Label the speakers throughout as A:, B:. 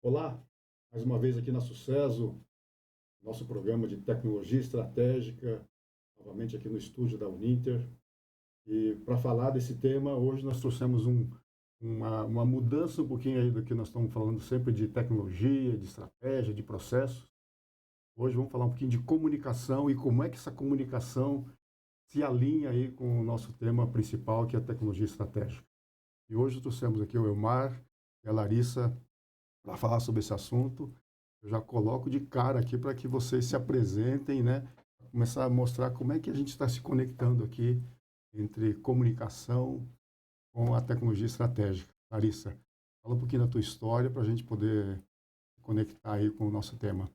A: Olá, mais uma vez aqui na Sucesso, nosso programa de tecnologia estratégica, novamente aqui no estúdio da Uninter. E para falar desse tema, hoje nós trouxemos uma mudança um pouquinho aí do que nós estamos falando sempre de tecnologia, de estratégia, de processos. Hoje vamos falar um pouquinho de comunicação e como é que essa comunicação se alinha aí com o nosso tema principal, que é a tecnologia estratégica. E hoje trouxemos aqui o Elmar e a Larissa para falar sobre esse assunto. Eu já coloco de cara aqui para que vocês se apresentem, né? Começar a mostrar como é que a gente está se conectando aqui entre comunicação com a tecnologia estratégica. Larissa, fala um pouquinho da tua história para a gente poder conectar aí com o nosso tema.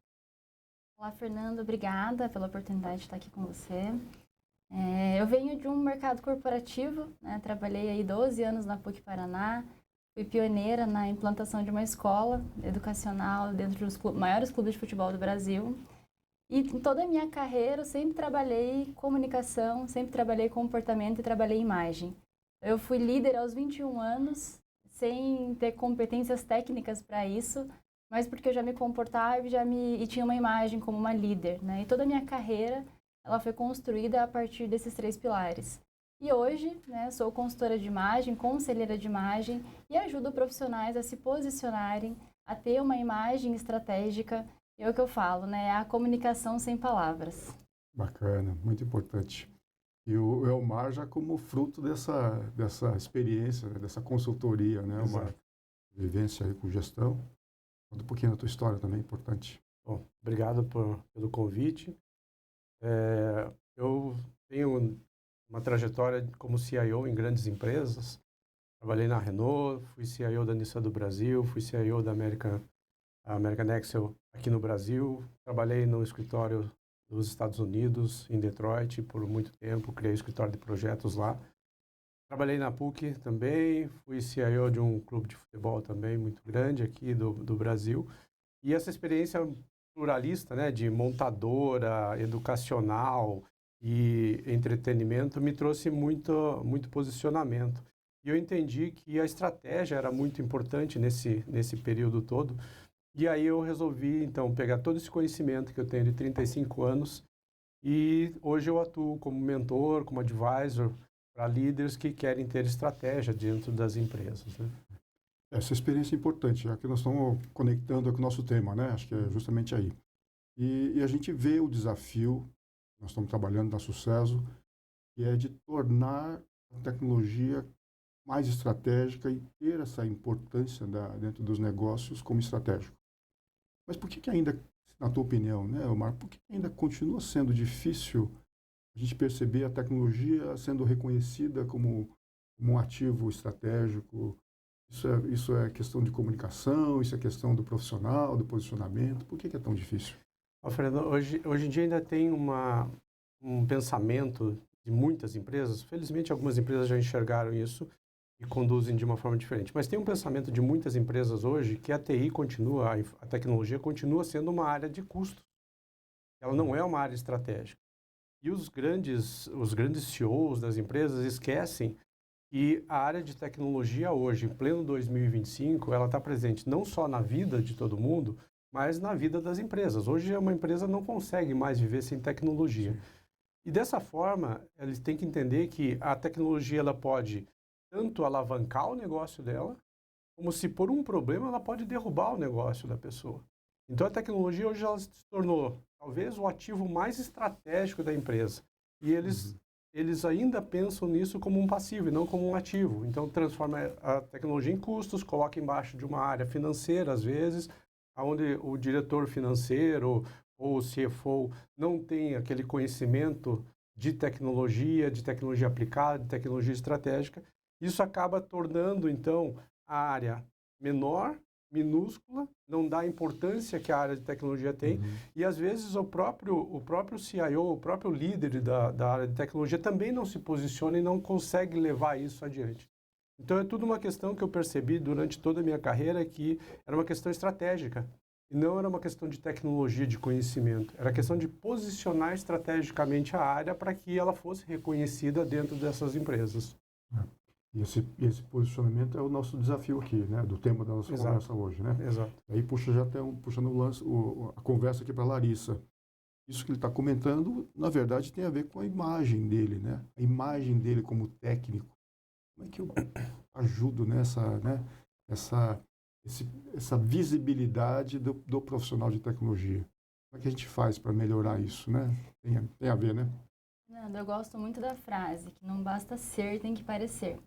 B: Olá, Fernando. Obrigada pela oportunidade de estar aqui com você. Eu venho de um mercado corporativo, né? Trabalhei aí 12 anos na PUC Paraná, fui pioneira na implantação de uma escola educacional dentro dos maiores clubes de futebol do Brasil. E em toda a minha carreira eu sempre trabalhei comunicação, sempre trabalhei comportamento e trabalhei imagem. Eu fui líder aos 21 anos, sem ter competências técnicas para isso, mas porque eu já me comportava e tinha uma imagem como uma líder, né? E toda a minha carreira ela foi construída a partir desses três pilares. E hoje, né, sou consultora de imagem, conselheira de imagem e ajudo profissionais a se posicionarem, a ter uma imagem estratégica. É o que eu falo, né? É a comunicação sem palavras.
A: Bacana, muito importante. E o Elmar já como fruto dessa experiência, né, dessa consultoria, né? Uma vivência aí com gestão. Conta um pouquinho da tua história também, importante.
C: Bom, obrigado pelo convite. Eu tenho uma trajetória como CIO em grandes empresas. Trabalhei na Renault, fui CIO da Nissan do Brasil, fui CIO da American Axle aqui no Brasil. Trabalhei no escritório dos Estados Unidos, em Detroit, por muito tempo. Criei escritório de projetos lá. Trabalhei na PUC também, fui CIO de um clube de futebol também muito grande aqui do Brasil. E essa experiência pluralista, né, de montadora, educacional e entretenimento me trouxe muito posicionamento. E eu entendi que a estratégia era muito importante nesse período todo. E aí eu resolvi, então, pegar todo esse conhecimento que eu tenho de 35 anos e hoje eu atuo como mentor, como advisor para líderes que querem ter estratégia dentro das empresas, né?
A: Essa experiência é importante, já que nós estamos conectando com o nosso tema, né? Acho que é justamente aí. E a gente vê o desafio, nós estamos trabalhando na Sucesso, que é de tornar a tecnologia mais estratégica e ter essa importância dentro dos negócios como estratégico. Mas por que ainda, na tua opinião, né, Omar, por que ainda continua sendo difícil a gente perceber a tecnologia sendo reconhecida como um ativo estratégico? Isso é questão de comunicação, isso é questão do profissional, do posicionamento. Por que é tão difícil?
C: Fernando, hoje em dia ainda tem um pensamento de muitas empresas, felizmente algumas empresas já enxergaram isso e conduzem de uma forma diferente, mas tem um pensamento de muitas empresas hoje que a TI continua, a tecnologia continua sendo uma área de custo. Ela não é uma área estratégica. E os grandes CEOs das empresas esquecem que a área de tecnologia hoje, em pleno 2025, ela está presente não só na vida de todo mundo, mas na vida das empresas. Hoje uma empresa não consegue mais viver sem tecnologia. E dessa forma, eles têm que entender que a tecnologia ela pode tanto alavancar o negócio dela, como se por um problema ela pode derrubar o negócio da pessoa. Então a tecnologia hoje ela se tornou talvez o ativo mais estratégico da empresa. E eles ainda pensam nisso como um passivo e não como um ativo. Então transforma a tecnologia em custos, coloca embaixo de uma área financeira às vezes, onde o diretor financeiro ou o CFO não tem aquele conhecimento de tecnologia aplicada, de tecnologia estratégica. Isso acaba tornando, então, a área menor, minúscula, não dá a importância que a área de tecnologia tem, e às vezes o próprio CIO, o próprio líder da área de tecnologia também não se posiciona e não consegue levar isso adiante. Então é tudo uma questão que eu percebi durante toda a minha carreira que era uma questão estratégica, e não era uma questão de tecnologia, de conhecimento, era questão de posicionar estrategicamente a área para que ela fosse reconhecida dentro dessas empresas.
A: E esse posicionamento é o nosso desafio aqui, né? Do tema da nossa conversa hoje, né?
C: Exato.
A: Aí puxando o lance, a conversa aqui para a Larissa. Isso que ele está comentando, na verdade, tem a ver com a imagem dele, né? A imagem dele como técnico. Como é que eu ajudo nessa, né? Essa visibilidade do profissional de tecnologia? Como é que a gente faz para melhorar isso, né? Tem a ver, né?
B: Fernando, eu gosto muito da frase, que não basta ser, tem que parecer.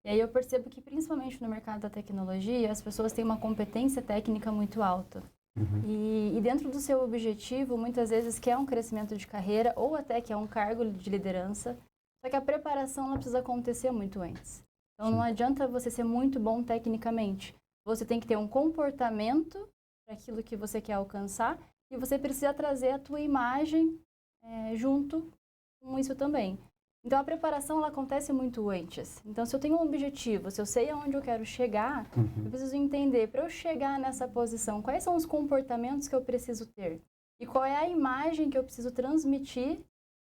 B: E aí eu percebo que, principalmente no mercado da tecnologia, as pessoas têm uma competência técnica muito alta.
A: Uhum.
B: E dentro do seu objetivo, muitas vezes quer um crescimento de carreira ou até quer um cargo de liderança, só que a preparação ela precisa acontecer muito antes. Então não adianta você ser muito bom tecnicamente. Você tem que ter um comportamento para aquilo que você quer alcançar e você precisa trazer a tua imagem junto com isso também. Então, a preparação ela acontece muito antes. Então, se eu tenho um objetivo, se eu sei aonde eu quero chegar, eu preciso entender, para eu chegar nessa posição, quais são os comportamentos que eu preciso ter? E qual é a imagem que eu preciso transmitir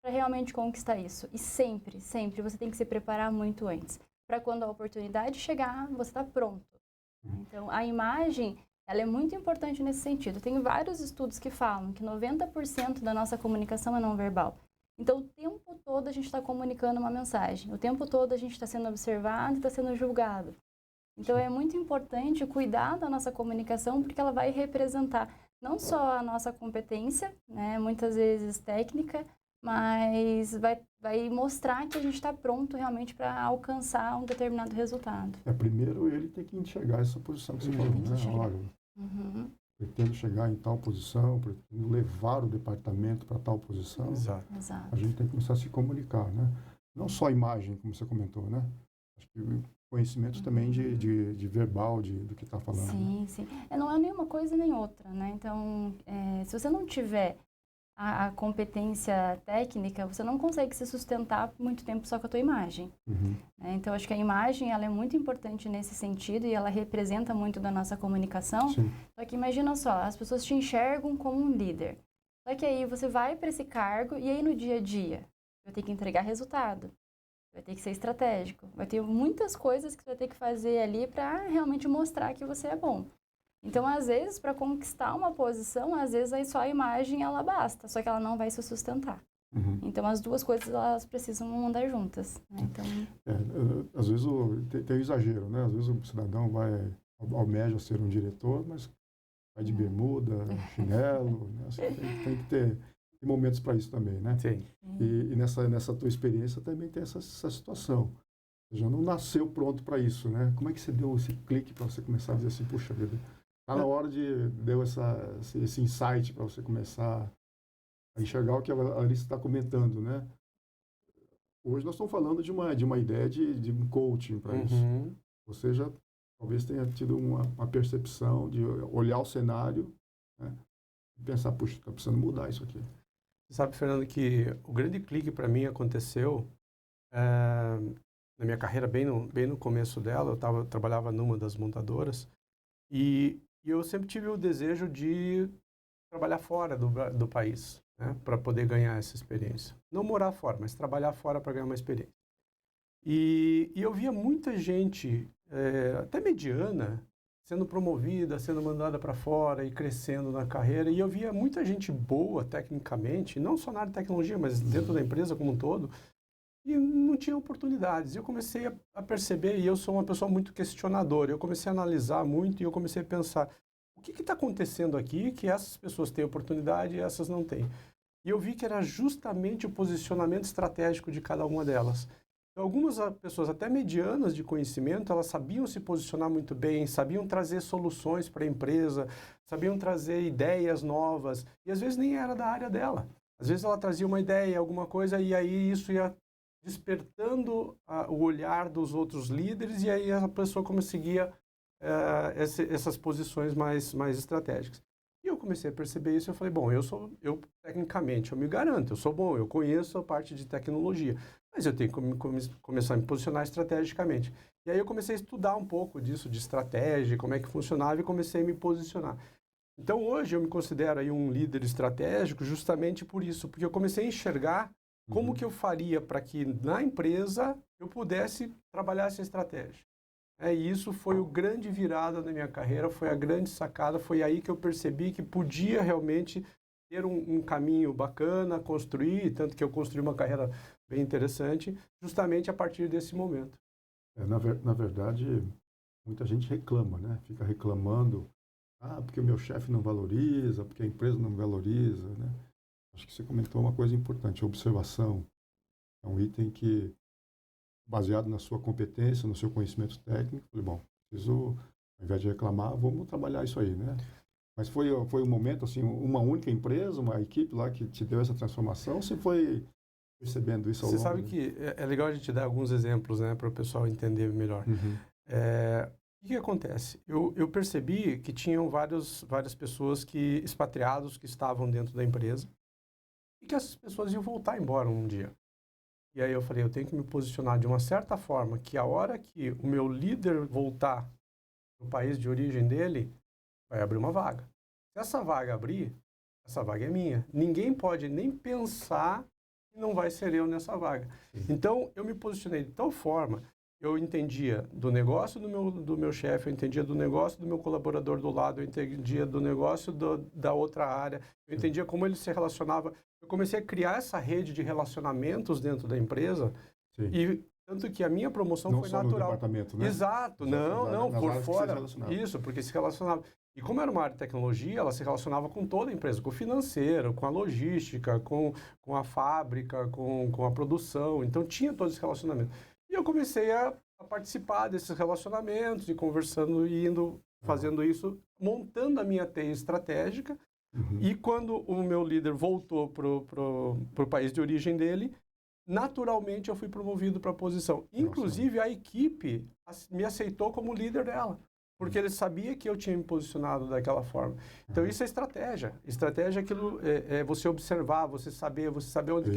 B: para realmente conquistar isso? E sempre, sempre, você tem que se preparar muito antes. Para quando a oportunidade chegar, você está pronto. Então, a imagem, ela é muito importante nesse sentido. Tem vários estudos que falam que 90% da nossa comunicação é não verbal. Então, o tempo todo a gente está comunicando uma mensagem. O tempo todo a gente está sendo observado e está sendo julgado. Então, é muito importante cuidar da nossa comunicação, porque ela vai representar não só a nossa competência, né, muitas vezes técnica, mas vai mostrar que a gente está pronto realmente para alcançar um determinado resultado.
A: Primeiro ele tem que enxergar essa posição que você falou, né? Olha, pretendo chegar em tal posição, pretendo levar o departamento para tal posição.
C: Exato.
A: A gente tem que começar a se comunicar, né? Não só a imagem, como você comentou, né? Acho que o conhecimento também de verbal, do que está falando.
B: Sim,
A: né?
B: sim. Não é nenhuma coisa nem outra, né? Então, se você não tiver a competência técnica, você não consegue se sustentar por muito tempo só com a tua imagem. Então, acho que a imagem ela é muito importante nesse sentido e ela representa muito da nossa comunicação.
A: Sim.
B: Só que imagina só, as pessoas te enxergam como um líder. Só que aí você vai para esse cargo e aí no dia a dia vai ter que entregar resultado, vai ter que ser estratégico, vai ter muitas coisas que você vai ter que fazer ali para realmente mostrar que você é bom. Então, às vezes, para conquistar uma posição, às vezes aí só a imagem ela basta, só que ela não vai se sustentar. Então, as duas coisas elas precisam andar juntas. Né? Então...
A: às vezes tem o exagero, né? Às vezes o cidadão almeja ser um diretor, mas vai de bermuda, chinelo, né? Assim, tem que ter momentos para isso também, né?
C: Sim.
A: E nessa tua experiência também tem essa situação. Você já não nasceu pronto para isso, né? Como é que você deu esse clique para você começar a dizer assim, puxa vida, está na hora deu esse insight para você começar a enxergar o que a Alice está comentando, né? Hoje nós estamos falando de uma ideia de um coaching para isso. Você já talvez tenha tido uma percepção de olhar o cenário, né? E pensar, puxa, está precisando mudar isso aqui.
C: Você sabe, Fernando, que o grande clique para mim aconteceu na minha carreira, bem no começo dela. Eu trabalhava numa das montadoras e eu sempre tive o desejo de trabalhar fora do país, né, para poder ganhar essa experiência. Não morar fora, mas trabalhar fora para ganhar uma experiência. E eu via muita gente, até mediana, sendo promovida, sendo mandada para fora e crescendo na carreira. E eu via muita gente boa tecnicamente, não só na área de tecnologia, mas dentro da empresa como um todo, e não tinha oportunidades. E eu comecei a perceber, e eu sou uma pessoa muito questionadora, eu comecei a analisar muito e eu comecei a pensar, o que está acontecendo aqui que essas pessoas têm oportunidade e essas não têm? E eu vi que era justamente o posicionamento estratégico de cada uma delas. Então, algumas pessoas, até medianas de conhecimento, elas sabiam se posicionar muito bem, sabiam trazer soluções para a empresa, sabiam trazer ideias novas, e às vezes nem era da área dela. Às vezes ela trazia uma ideia, alguma coisa, e aí isso ia despertando o olhar dos outros líderes, e aí a pessoa conseguia essas posições mais estratégicas. E eu comecei a perceber isso, eu falei, bom, eu tecnicamente, eu me garanto, eu sou bom, eu conheço a parte de tecnologia, mas eu tenho que começar a me posicionar estrategicamente. E aí eu comecei a estudar um pouco disso, de estratégia, como é que funcionava, e comecei a me posicionar. Então hoje eu me considero aí um líder estratégico justamente por isso, porque eu comecei a enxergar Como que eu faria para que na empresa eu pudesse trabalhar essa estratégia? E isso foi o grande virada na minha carreira, foi a grande sacada, foi aí que eu percebi que podia realmente ter um caminho bacana, construir, tanto que eu construí uma carreira bem interessante, justamente a partir desse momento.
A: Na verdade, muita gente reclama, né? Fica reclamando, porque o meu chefe não valoriza, porque a empresa não valoriza, né? Acho que você comentou uma coisa importante, a observação. É um item que, baseado na sua competência, no seu conhecimento técnico, falei, bom, preciso, ao invés de reclamar, vamos trabalhar isso aí, né? Mas foi um momento, assim, uma única empresa, uma equipe lá que te deu essa transformação, ou você foi percebendo isso ao longo?
C: Você sabe que é legal a gente dar alguns exemplos, né, para o pessoal entender melhor. O que acontece? Eu percebi que tinham várias pessoas expatriados que estavam dentro da empresa e que essas pessoas iam voltar embora um dia. E aí eu falei, eu tenho que me posicionar de uma certa forma que a hora que o meu líder voltar no país de origem dele, vai abrir uma vaga. Se essa vaga abrir, essa vaga é minha. Ninguém pode nem pensar que não vai ser eu nessa vaga. Então, eu me posicionei de tal forma, eu entendia do negócio do meu chefe, eu entendia do negócio do meu colaborador do lado, eu entendia do negócio da outra área, eu entendia como ele se relacionava. Eu comecei a criar essa rede de relacionamentos dentro da empresa. Sim. E tanto que a minha promoção
A: não
C: foi
A: só
C: natural.
A: No departamento, né?
C: Exato, não, por fora. Isso, porque se relacionava. E como era uma área de tecnologia, ela se relacionava com toda a empresa, com o financeiro, com a logística, com a fábrica, com a produção. Então tinha todo esse relacionamento. E eu comecei a participar desses relacionamentos e conversando e fazendo isso, montando a minha teia estratégica. E quando o meu líder voltou para o país de origem dele, naturalmente eu fui promovido para a posição. Inclusive, a equipe me aceitou como líder dela, porque ele sabia que eu tinha me posicionado daquela forma. Então, isso é estratégia. Estratégia é você observar, você saber onde...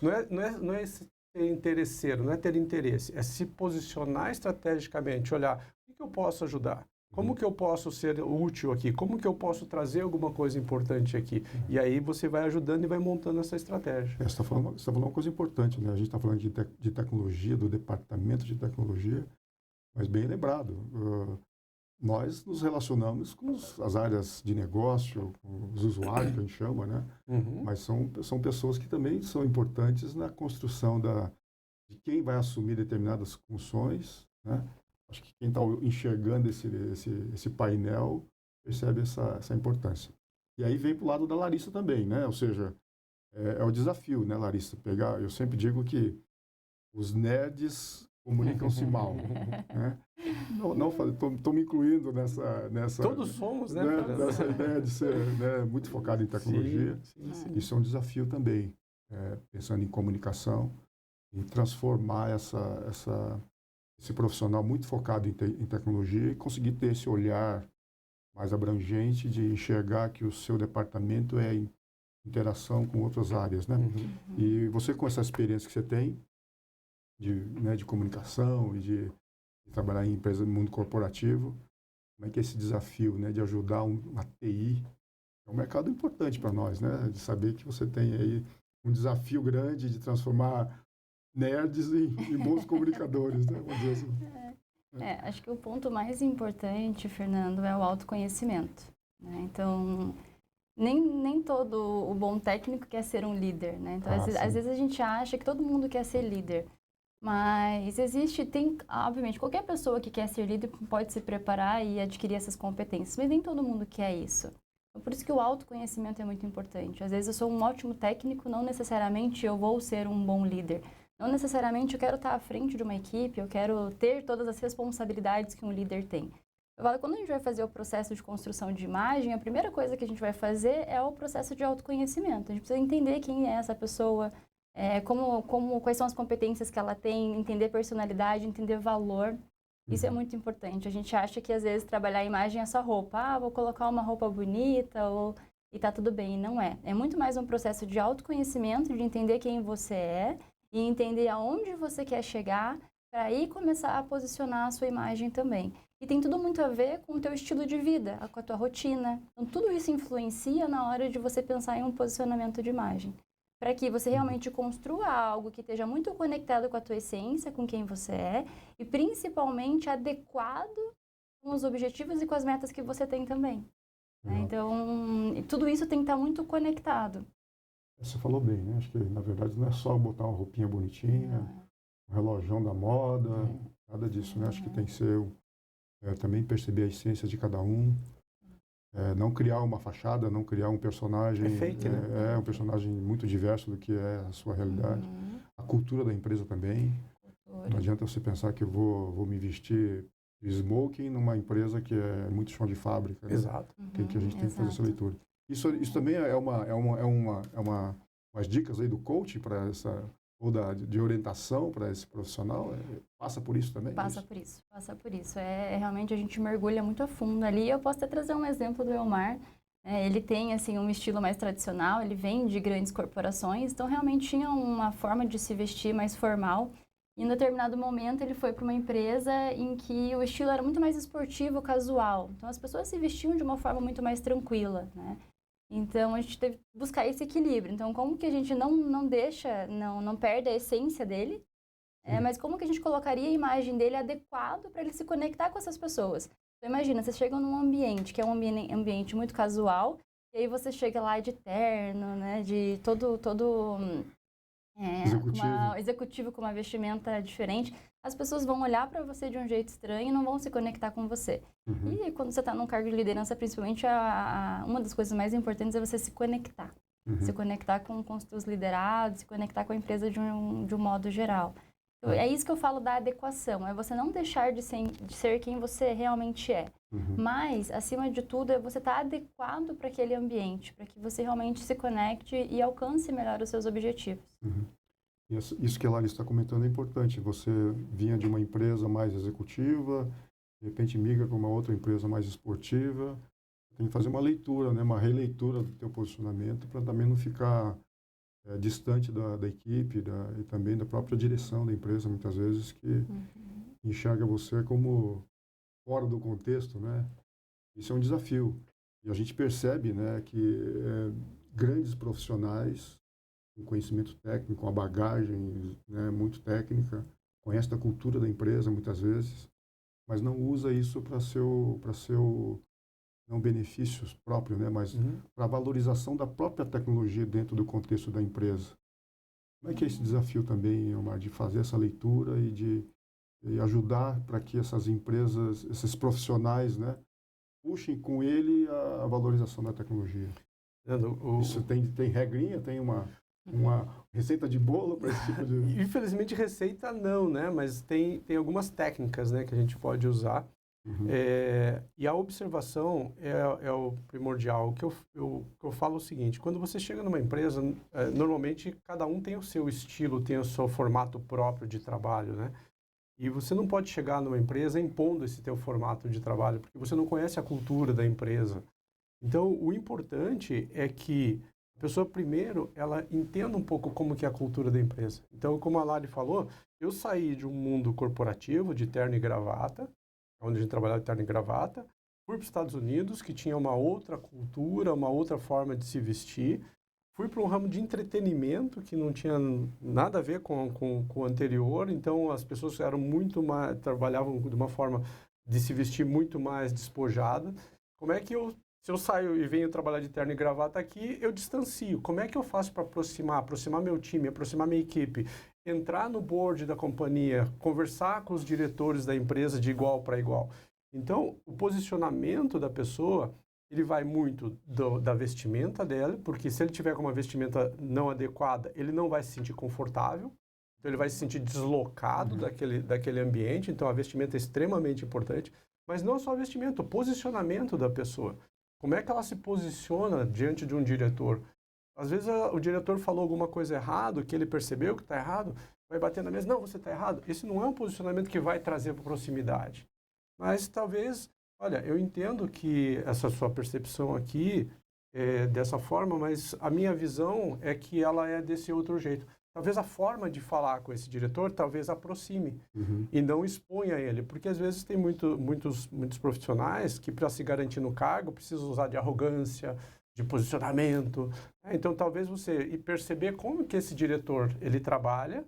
C: Não é ser interesseiro, não é ter interesse, é se posicionar estrategicamente, olhar o que eu posso ajudar. Como que eu posso ser útil aqui? Como que eu posso trazer alguma coisa importante aqui? E aí você vai ajudando e vai montando essa estratégia.
A: Você está falando uma coisa importante, né? A gente está falando de tecnologia, do departamento de tecnologia, mas bem lembrado. Nós nos relacionamos com as áreas de negócio, com os usuários, que a gente chama, né? Mas são pessoas que também são importantes na construção de quem vai assumir determinadas funções, né? Acho que quem está enxergando esse painel percebe essa importância. E aí vem para o lado da Larissa também, né? Ou seja, é o desafio, né, Larissa? Eu sempre digo que os nerds comunicam-se mal, né? Estou me incluindo nessa...
C: Todos somos, né?
A: Nessa ideia de ser, né, muito focado em tecnologia. Sim. Isso é um desafio também, pensando em comunicação, em transformar esse profissional muito focado em tecnologia e conseguir ter esse olhar mais abrangente de enxergar que o seu departamento é em interação com outras áreas, né? E você, com essa experiência que você tem de comunicação e de trabalhar em empresa no mundo corporativo, como é que é esse desafio, né, de ajudar uma TI? É um mercado importante para nós, né? De saber que você tem aí um desafio grande de transformar nerds em bons comunicadores, né? Vamos dizer assim.
B: Acho que o ponto mais importante, Fernando, é o autoconhecimento, né? Então, nem todo o bom técnico quer ser um líder, né? Então, às vezes a gente acha que todo mundo quer ser líder, mas obviamente, qualquer pessoa que quer ser líder pode se preparar e adquirir essas competências, mas nem todo mundo quer isso. Então, por isso que o autoconhecimento é muito importante. Às vezes eu sou um ótimo técnico, não necessariamente eu vou ser um bom líder. Não necessariamente eu quero estar à frente de uma equipe, eu quero ter todas as responsabilidades que um líder tem. Quando a gente vai fazer o processo de construção de imagem, a primeira coisa que a gente vai fazer é o processo de autoconhecimento. A gente precisa entender quem é essa pessoa, quais são as competências que ela tem, entender personalidade, entender valor. Isso é muito importante. A gente acha que, às vezes, trabalhar a imagem é só roupa. Vou colocar uma roupa bonita e tá tudo bem. E não é. É muito mais um processo de autoconhecimento, de entender quem você é e entender aonde você quer chegar para aí começar a posicionar a sua imagem também. E tem tudo muito a ver com o teu estilo de vida, com a tua rotina. Então, tudo isso influencia na hora de você pensar em um posicionamento de imagem. para que você realmente construa algo que esteja muito conectado com a tua essência, com quem você é, e principalmente adequado com os objetivos e com as metas que você tem também. Né? Então, tudo isso tem que estar muito conectado.
A: Você falou bem, né? Acho que, na verdade, não é só botar uma roupinha bonitinha, um relógio da moda, nada disso, né? Acho que tem que ser também perceber a essência de cada um, não criar uma fachada, não criar um personagem,
C: fake, né?
A: Um personagem muito diverso do que é a sua realidade. A cultura da empresa também. Não adianta você pensar que eu vou me vestir de smoking numa empresa que é muito chão de fábrica. Né?
C: Exato.
A: Que a gente tem que fazer essa leitura. Isso também é umas dicas aí do coach para essa ou de orientação para esse profissional. Passa por isso também?
B: Passa por isso. Realmente a gente mergulha muito a fundo ali. Eu posso até trazer um exemplo do Elmar. Ele tem assim um estilo mais tradicional, ele vem de grandes corporações, então realmente tinha uma forma de se vestir mais formal. E em determinado momento ele foi para uma empresa em que o estilo era muito mais esportivo, casual. Então as pessoas se vestiam de uma forma muito mais tranquila, né? Então a gente teve que buscar esse equilíbrio. Então como que a gente não deixa, não perde a essência dele, mas como que a gente colocaria a imagem dele adequado para ele se conectar com essas pessoas? Então imagina, você chega num ambiente que é um ambiente muito casual, e aí você chega lá de terno, né, de todo executivo com uma vestimenta diferente, as pessoas vão olhar para você de um jeito estranho e não vão se conectar com você. E quando você está num cargo de liderança, principalmente, uma das coisas mais importantes é você se conectar. Se conectar com os seus liderados, se conectar com a empresa de um modo geral. Então, é isso que eu falo da adequação, é você não deixar de ser quem você realmente é. Mas, acima de tudo, é você estar adequado para aquele ambiente, para que você realmente se conecte e alcance melhor os seus objetivos.
A: Isso que a Larissa está comentando é importante. Você vinha de uma empresa mais executiva, de repente migra para uma outra empresa mais esportiva. Tem que fazer uma leitura, né, uma releitura do teu posicionamento para também não ficar distante da equipe e também da própria direção da empresa, muitas vezes, que enxerga você como fora do contexto, né? Isso é um desafio. E a gente percebe, né, que grandes profissionais com conhecimento técnico, com a bagagem, né, muito técnica, conhece a cultura da empresa muitas vezes, mas não usa isso para seu não benefícios próprios, né, mas para a valorização da própria tecnologia dentro do contexto da empresa. Como é que é esse desafio também, Elmar, de fazer essa leitura e de ajudar para que essas empresas, esses profissionais, né, puxem com ele a valorização da tecnologia? Isso tem regrinha, tem uma receita de bolo para esse tipo de...
C: Infelizmente, receita não, né? Mas tem algumas técnicas, né, que a gente pode usar. E a observação é o primordial. O que eu falo é o seguinte: quando você chega numa empresa, normalmente cada um tem o seu estilo, tem o seu formato próprio de trabalho, né? E você não pode chegar numa empresa impondo esse teu formato de trabalho, porque você não conhece a cultura da empresa. Então, o importante é que a pessoa, primeiro, ela entenda um pouco como que é a cultura da empresa. Então, como a Lari falou, eu saí de um mundo corporativo, de terno e gravata, onde a gente trabalhava de terno e gravata, fui para os Estados Unidos, que tinha uma outra cultura, uma outra forma de se vestir. Fui para um ramo de entretenimento, que não tinha nada a ver com o anterior. Então, as pessoas eram muito mais, trabalhavam de uma forma de se vestir muito mais despojada. Como é que se eu saio e venho trabalhar de terno e gravata aqui, eu distancio. Como é que eu faço para aproximar meu time, aproximar minha equipe, entrar no board da companhia, conversar com os diretores da empresa de igual para igual? Então, o posicionamento da pessoa, ele vai muito da vestimenta dela, porque se ele tiver com uma vestimenta não adequada, ele não vai se sentir confortável, então ele vai se sentir deslocado daquele ambiente. Então, a vestimenta é extremamente importante, mas não só a vestimenta, o posicionamento da pessoa. Como é que ela se posiciona diante de um diretor? Às vezes o diretor falou alguma coisa errada, que ele percebeu que está errado, vai bater na mesa, não, você está errado. Esse não é um posicionamento que vai trazer proximidade. Mas talvez, olha, eu entendo que essa sua percepção aqui é dessa forma, mas a minha visão é que ela é desse outro jeito. Talvez a forma de falar com esse diretor, talvez aproxime e não exponha ele. Porque às vezes tem muitos profissionais que, para se garantir no cargo, precisam usar de arrogância, de posicionamento. Então, talvez você ir perceber como que esse diretor ele trabalha,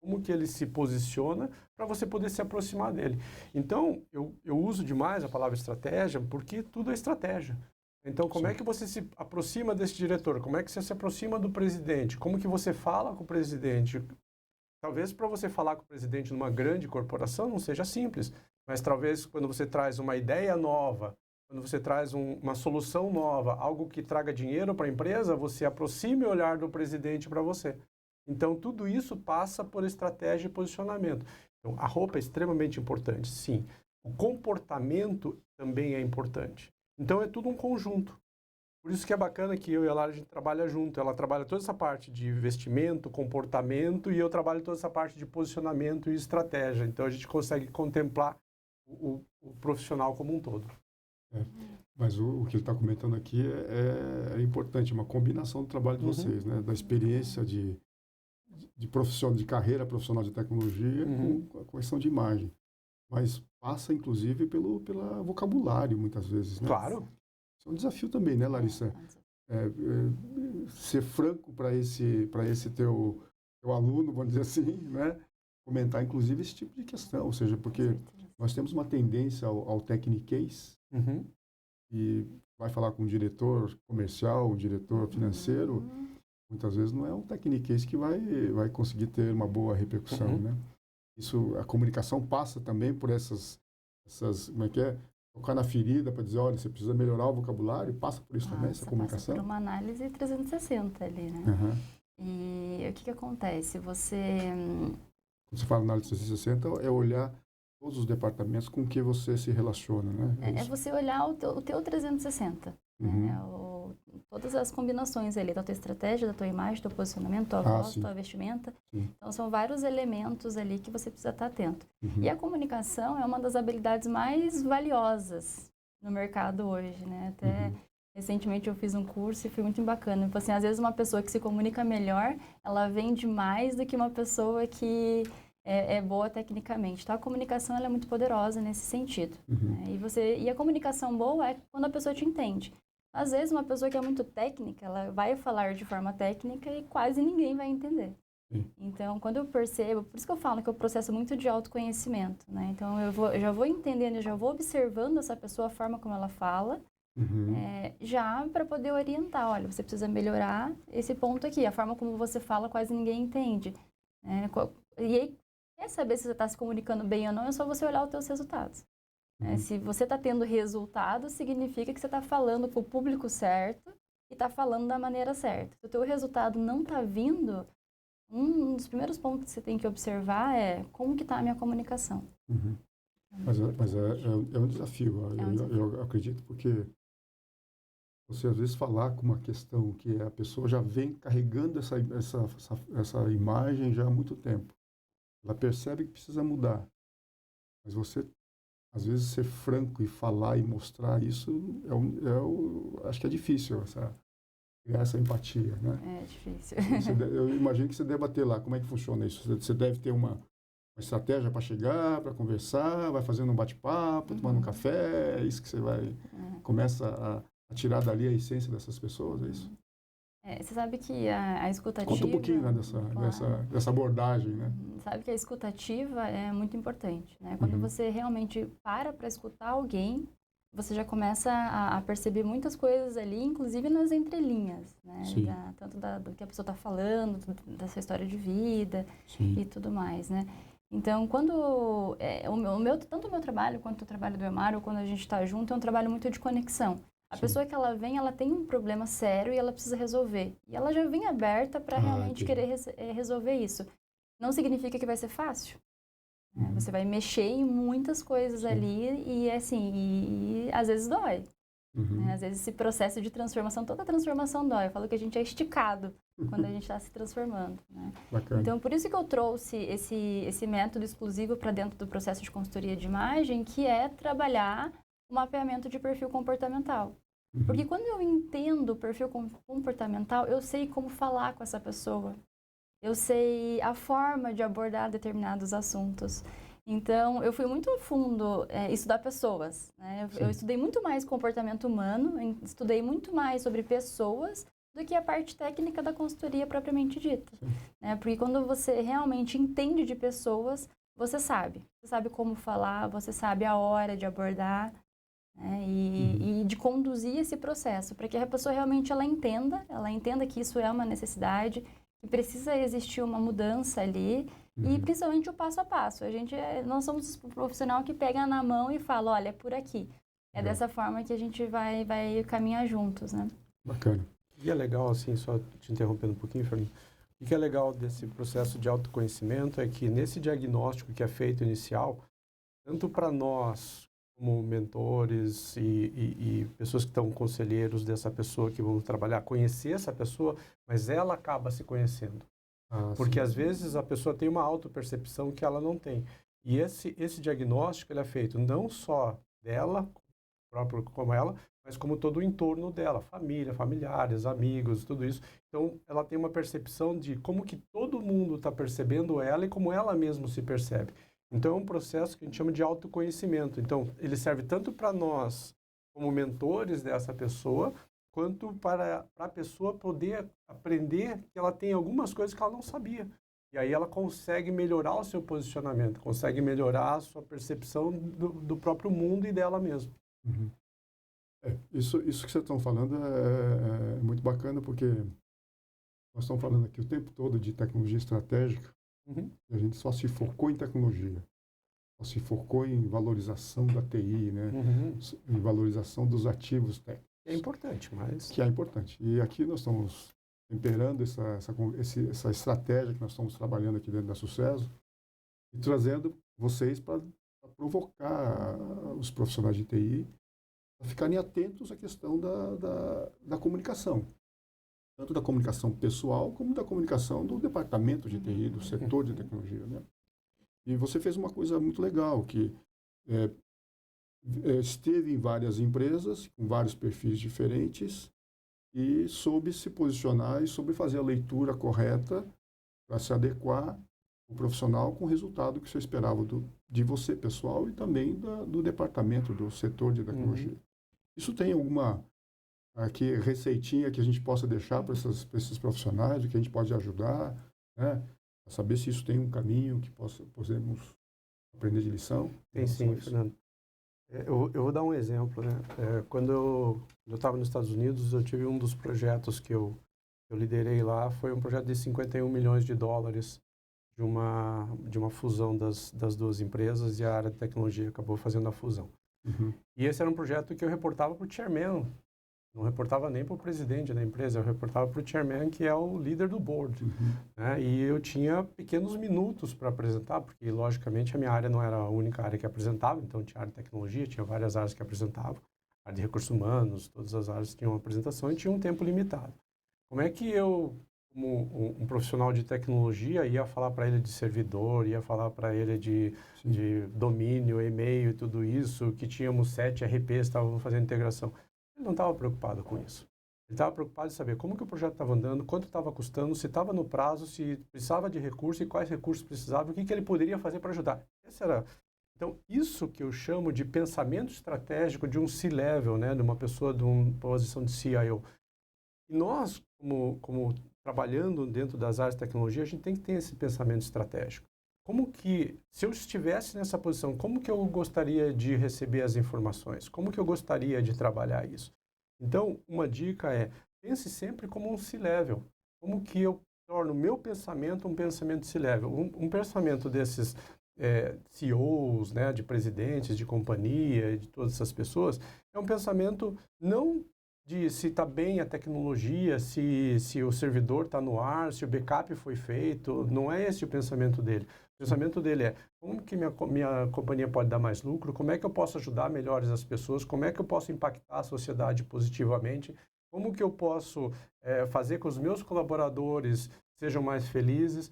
C: como que ele se posiciona, para você poder se aproximar dele. Então, eu uso demais a palavra estratégia, porque tudo é estratégia. Então, como é que você se aproxima desse diretor? Como é que você se aproxima do presidente? Como que você fala com o presidente? Talvez para você falar com o presidente numa grande corporação não seja simples, mas talvez quando você traz uma ideia nova, quando você traz uma solução nova, algo que traga dinheiro para a empresa, você aproxime o olhar do presidente para você. Então, tudo isso passa por estratégia e posicionamento. Então, a roupa é extremamente importante, sim. O comportamento também é importante. Então, é tudo um conjunto. Por isso que é bacana que eu e a Lara, a gente trabalha junto. Ela trabalha toda essa parte de vestimento, comportamento, e eu trabalho toda essa parte de posicionamento e estratégia. Então, a gente consegue contemplar o profissional como um todo.
A: Mas o que ele está comentando aqui é importante, uma combinação do trabalho de vocês, né? Da experiência de profissional, de carreira profissional de tecnologia com a correção de imagem. Mas passa, inclusive, pelo vocabulário, muitas vezes, né?
C: Claro.
A: Isso é um desafio também, né, Larissa? Ser franco para esse teu aluno, vamos dizer assim, né? Comentar, inclusive, esse tipo de questão. Ou seja, porque nós temos uma tendência ao techniquez, e vai falar com o diretor comercial, o diretor financeiro, muitas vezes não é um techniquez que vai conseguir ter uma boa repercussão, né? Isso, a comunicação passa também por essas como é que é? Tocar na ferida para dizer, olha, você precisa melhorar o vocabulário, passa por isso também, essa comunicação?
B: Passa por uma análise 360 ali, né? E o que acontece?
A: Quando você fala análise 360, é olhar todos os departamentos com que você se relaciona, né?
B: É você olhar o teu 360, né? Todas as combinações ali da tua estratégia, da tua imagem, do teu posicionamento, tua voz, tua vestimenta. Então, são vários elementos ali que você precisa estar atento. E a comunicação é uma das habilidades mais valiosas no mercado hoje, né? Até recentemente eu fiz um curso e foi muito bacana. Então, assim, às vezes uma pessoa que se comunica melhor, ela vende mais do que uma pessoa que é boa tecnicamente. Então, a comunicação ela é muito poderosa nesse sentido. Né? E a comunicação boa é quando a pessoa te entende. Às vezes, uma pessoa que é muito técnica, ela vai falar de forma técnica e quase ninguém vai entender. Então, quando eu percebo, por isso que eu falo que é um processo muito de autoconhecimento, né? Então, eu já vou entendendo, eu já vou observando essa pessoa, a forma como ela fala, já para poder orientar. Olha, você precisa melhorar esse ponto aqui. A forma como você fala, quase ninguém entende. E aí, quer saber se você está se comunicando bem ou não, é só você olhar os seus resultados. Se você está tendo resultado, significa que você está falando para o público certo e está falando da maneira certa. Se o teu resultado não está vindo, um dos primeiros pontos que você tem que observar é como que está a minha comunicação.
A: Mas é um desafio. Eu acredito, porque você às vezes falar com uma questão que a pessoa já vem carregando essa imagem já há muito tempo. Ela percebe que precisa mudar. Mas você às vezes ser franco e falar e mostrar isso acho que é difícil criar essa empatia, né?
B: É difícil.
A: Eu imagino que você deva ter lá, como é que funciona isso? Você deve ter uma estratégia para chegar, para conversar, vai fazendo um bate-papo, tomando um café, é isso que você começa a tirar dali a essência dessas pessoas, é isso?
B: Você sabe que a escutativa...
A: Conta um pouquinho, né, dessa abordagem, né?
B: Sabe que a escutativa é muito importante, né? Quando você realmente para escutar alguém, você já começa a perceber muitas coisas ali, inclusive nas entrelinhas, né? Tanto do que a pessoa está falando, da sua história de vida e tudo mais, né? Então, quando tanto o meu trabalho quanto o trabalho do Elmar, ou quando a gente está junto, é um trabalho muito de conexão. A pessoa que ela vem, ela tem um problema sério e ela precisa resolver. E ela já vem aberta para realmente querer resolver isso. Não significa que vai ser fácil. Você vai mexer em muitas coisas ali e assim, às vezes dói. Às vezes esse processo de transformação, toda transformação dói. Eu falo que a gente é esticado quando a gente está se transformando. Né? Então, por isso que eu trouxe esse método exclusivo para dentro do processo de consultoria de imagem, que é trabalhar o mapeamento de perfil comportamental. Porque quando eu entendo o perfil comportamental, eu sei como falar com essa pessoa. Eu sei a forma de abordar determinados assuntos. Então, eu fui muito a fundo estudar pessoas, né? Eu estudei muito mais comportamento humano, estudei muito mais sobre pessoas do que a parte técnica da consultoria propriamente dita, né? Porque quando você realmente entende de pessoas, você sabe como falar, você sabe a hora de abordar, né? E de conduzir esse processo, para que a pessoa realmente ela entenda que isso é uma necessidade, que precisa existir uma mudança ali, e principalmente o passo a passo. Nós somos o profissional que pega na mão e fala, olha, é por aqui. É dessa forma que a gente vai caminhar juntos, né?
A: Bacana.
C: E é legal, assim, só te interrompendo um pouquinho, Fernando, o que é legal desse processo de autoconhecimento é que nesse diagnóstico que é feito inicial, tanto para nós, como mentores e pessoas que estão conselheiros dessa pessoa que vão trabalhar, conhecer essa pessoa, mas ela acaba se conhecendo. Porque às vezes a pessoa tem uma autopercepção que ela não tem. E esse diagnóstico ele é feito não só dela, próprio como ela, mas como todo o entorno dela, família, familiares, amigos, tudo isso. Então, ela tem uma percepção de como que todo mundo está percebendo ela e como ela mesma se percebe. Então, é um processo que a gente chama de autoconhecimento. Então, ele serve tanto para nós, como mentores dessa pessoa, quanto para a pessoa poder aprender que ela tem algumas coisas que ela não sabia. E aí ela consegue melhorar o seu posicionamento, consegue melhorar a sua percepção do próprio mundo e dela mesma.
A: Isso que vocês estão falando é muito bacana, porque nós estamos falando aqui o tempo todo de tecnologia estratégica, e a gente só se focou em tecnologia, só se focou em valorização da TI, né? Em valorização dos ativos técnicos.
C: É importante, mas...
A: Que é importante. E aqui nós estamos temperando essa estratégia que nós estamos trabalhando aqui dentro da Sucesso e trazendo vocês para provocar os profissionais de TI a ficarem atentos à questão da comunicação. Tanto da comunicação pessoal, como da comunicação do departamento de TI, do setor de tecnologia, né? E você fez uma coisa muito legal, que esteve em várias empresas, com vários perfis diferentes, e soube se posicionar e soube fazer a leitura correta para se adequar o profissional com o resultado que você esperava de você, pessoal, e também do departamento, do setor de tecnologia. Isso tem alguma receitinha que a gente possa deixar para esses profissionais, que a gente pode ajudar, né? A saber se isso tem um caminho que possamos aprender de lição?
C: Tem sim, Fernando. Eu vou dar um exemplo, né? Quando eu estava nos Estados Unidos, eu tive um dos projetos que eu liderei lá, foi um projeto de 51 milhões de dólares de uma fusão das duas empresas, e a área de tecnologia acabou fazendo a fusão. E esse era um projeto que eu reportava para o chairman, não reportava nem para o presidente da empresa, eu reportava para o chairman, que é o líder do board. Né? E eu tinha pequenos minutos para apresentar, porque, logicamente, a minha área não era a única área que apresentava, então tinha área de tecnologia, tinha várias áreas que apresentavam, área de recursos humanos, todas as áreas tinham uma apresentação e tinha um tempo limitado. Como é que eu, como um profissional de tecnologia, ia falar para ele de servidor, ia falar para ele de domínio, e-mail e tudo isso, que tínhamos 7 RPs que estavam fazendo integração? Ele não estava preocupado com isso. Ele estava preocupado em saber como que o projeto estava andando, quanto estava custando, se estava no prazo, se precisava de recursos e quais recursos precisava, o que ele poderia fazer para ajudar. Então, isso que eu chamo de pensamento estratégico de um C-level, né, de uma pessoa de uma posição de CIO. E nós, como trabalhando dentro das áreas de tecnologia, a gente tem que ter esse pensamento estratégico. Como que, se eu estivesse nessa posição, como que eu gostaria de receber as informações? Como que eu gostaria de trabalhar isso? Então, uma dica é, pense sempre como um C-level. Como que eu torno o meu pensamento um pensamento C-level? Um pensamento desses CEOs, né, de presidentes, de companhia, de todas essas pessoas, é um pensamento não de se está bem a tecnologia, se o servidor está no ar, se o backup foi feito. Não é esse o pensamento dele. O pensamento dele é como que minha companhia pode dar mais lucro, como é que eu posso ajudar melhores as pessoas, como é que eu posso impactar a sociedade positivamente, como que eu posso fazer com que os meus colaboradores sejam mais felizes.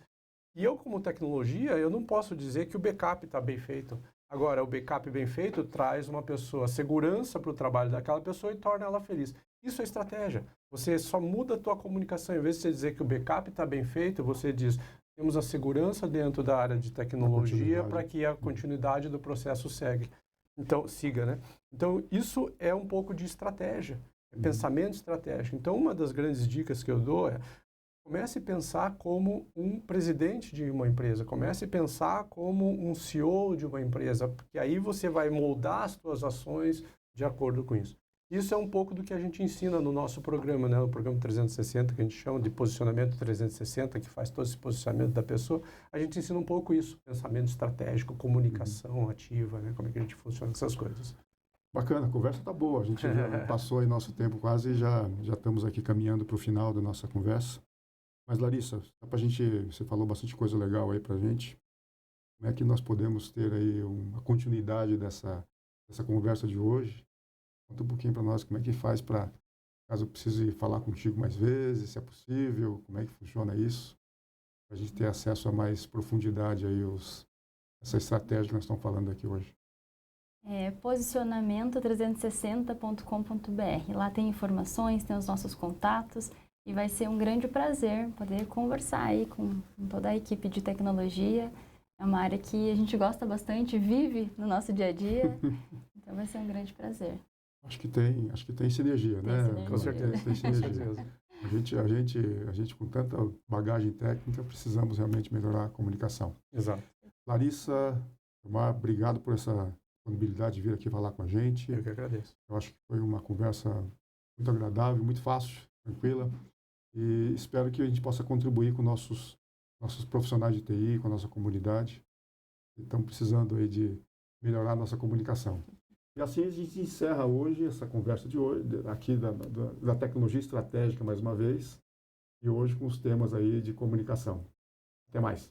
C: E eu, como tecnologia, eu não posso dizer que o backup está bem feito. Agora, o backup bem feito traz uma pessoa segurança para o trabalho daquela pessoa e torna ela feliz. Isso é estratégia. Você só muda a tua comunicação. Em vez de você dizer que o backup está bem feito, você diz, temos a segurança dentro da área de tecnologia para que a
A: Uhum.
C: continuidade do processo siga, né? Então, isso é um pouco de estratégia, pensamento estratégico. Então, uma das grandes dicas que eu dou é comece a pensar como um presidente de uma empresa, comece a pensar como um CEO de uma empresa, porque aí você vai moldar as suas ações de acordo com isso. Isso é um pouco do que a gente ensina no nosso programa, né? O programa 360, que a gente chama de posicionamento 360, que faz todo esse posicionamento da pessoa. A gente ensina um pouco isso, pensamento estratégico, comunicação ativa, né? Como é que a gente funciona com essas coisas.
A: Bacana, a conversa está boa. A gente já passou aí nosso tempo quase e já estamos aqui caminhando para o final da nossa conversa. Mas, Larissa, você falou bastante coisa legal aí para a gente. Como é que nós podemos ter aí uma continuidade dessa conversa de hoje? Conta um pouquinho para nós como é que faz para, caso eu precise falar contigo mais vezes, se é possível, como é que funciona isso, para a gente ter acesso a mais profundidade aí, essa estratégia que nós estamos falando aqui hoje.
B: Posicionamento360.com.br. Lá tem informações, tem os nossos contatos e vai ser um grande prazer poder conversar aí com toda a equipe de tecnologia. É uma área que a gente gosta bastante, vive no nosso dia a dia, então vai ser um grande prazer.
A: Acho que tem sinergia, né?
B: Sinergia.
C: Com certeza.
A: Tem sinergia. A gente com tanta bagagem técnica, precisamos realmente melhorar a comunicação.
C: Exato.
A: Larissa, Omar, obrigado por essa disponibilidade de vir aqui falar com a gente.
C: Eu que agradeço.
A: Eu acho que foi uma conversa muito agradável, muito fácil, tranquila. E espero que a gente possa contribuir com nossos profissionais de TI, com a nossa comunidade, que estão precisando aí de melhorar a nossa comunicação. E assim a gente encerra hoje essa conversa de hoje, aqui da tecnologia estratégica mais uma vez, e hoje com os temas aí de comunicação. Até mais.